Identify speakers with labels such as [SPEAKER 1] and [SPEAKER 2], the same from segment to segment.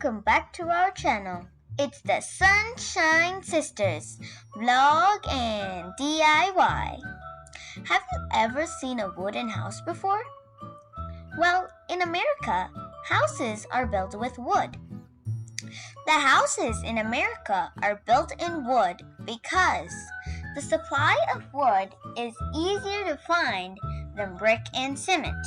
[SPEAKER 1] welcome back to our channel. It's the Sunshine Sisters vlog and DIY. Have you ever seen a wooden house before? Well, in America, houses are built with wood. The houses in America are built in wood because the supply of wood is easier to find than brick and cement.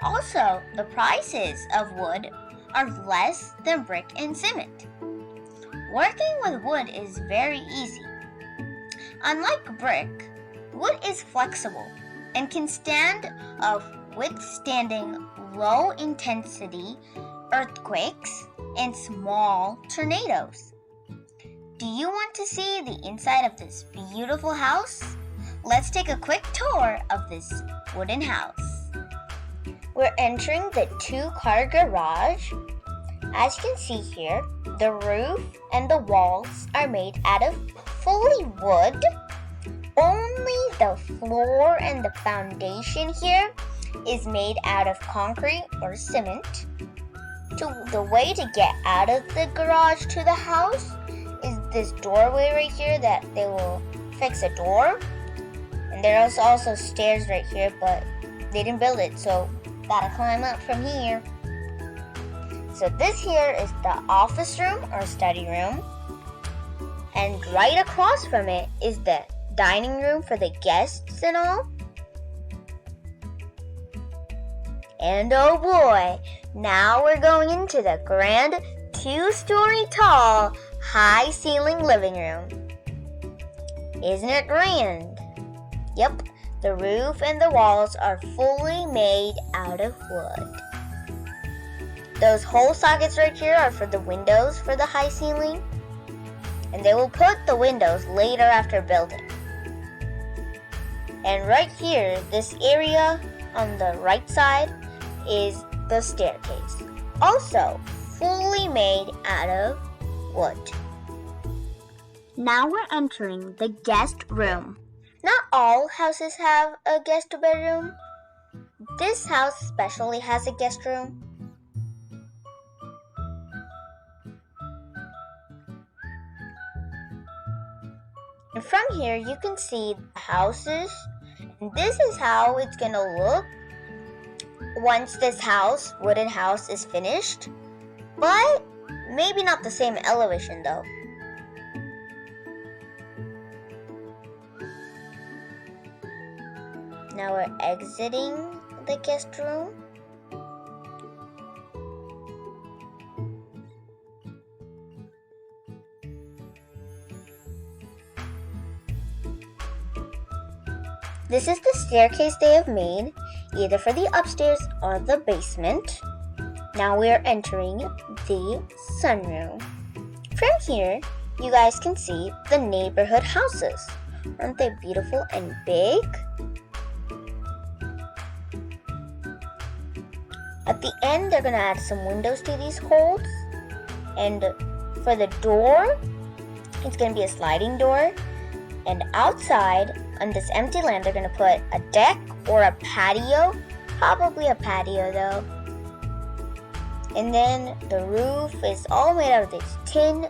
[SPEAKER 1] Also, the prices of wood are less than brick and cement. Working with wood is very easy. Unlike brick, wood is flexible and can stand up withstanding low-intensity earthquakes and small tornadoes. Do you want to see the inside of this beautiful house? Let's take a quick tour of this wooden house. We're entering the two-car garage. As you can see here, the roof and the walls are made out of fully wood. Only the floor and the foundation here is made out of concrete or cement. The way to get out of the garage to the house is this doorway right here that they will fix a door. And there's also stairs right here, but they didn't build it, so gotta climb up from here. So this here is the office room or study room. And right across from it is the dining room for the guests and all. And oh boy, now we're going into the grand 2-story tall, high ceiling living room. Isn't it grand? Yep, the roof and the walls are fully made out of wood. Those hole sockets right here are for the windows for the high ceiling. And they will put the windows later after building. And right here, this area on the right side is the staircase. Also fully made out of wood. Now we're entering the guest room. Not all houses have a guest bedroom. This house especially has a guest room. And from here you can see the houses. And this is how it's gonna look once this house, wooden house, is finished. But maybe not the same elevation though. Now we're exiting the guest room. This is the staircase they have made, either for the upstairs or the basement. Now we are entering the sunroom. From here, you guys can see the neighborhood houses. Aren't they beautiful and big? At the end, they're going to add some windows to these holes. And for the door, it's going to be a sliding door. And outside, on this empty land, they're going to put a deck or a patio. Probably a patio though. And then the roof is all made out of these thin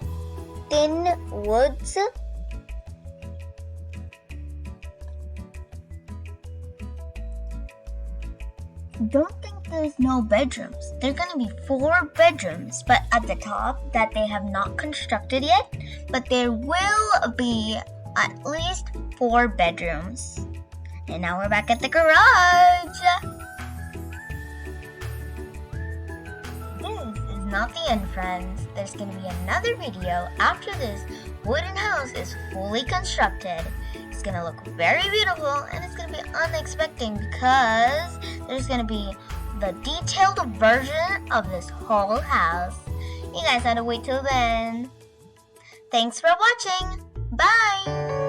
[SPEAKER 1] woods. Don't think there's no bedrooms. There are going to be 4 bedrooms, but at the top that they have not constructed yet. But there will be at least 4 bedrooms. And now we're back at the garage. This is not the end, friends. There's going to be another video after this wooden house is fully constructed. It's going to look very beautiful and it's going to be unexpected because there's going to be the detailed version of this whole house. You guys have to wait till then. Thanks for watching. Bye!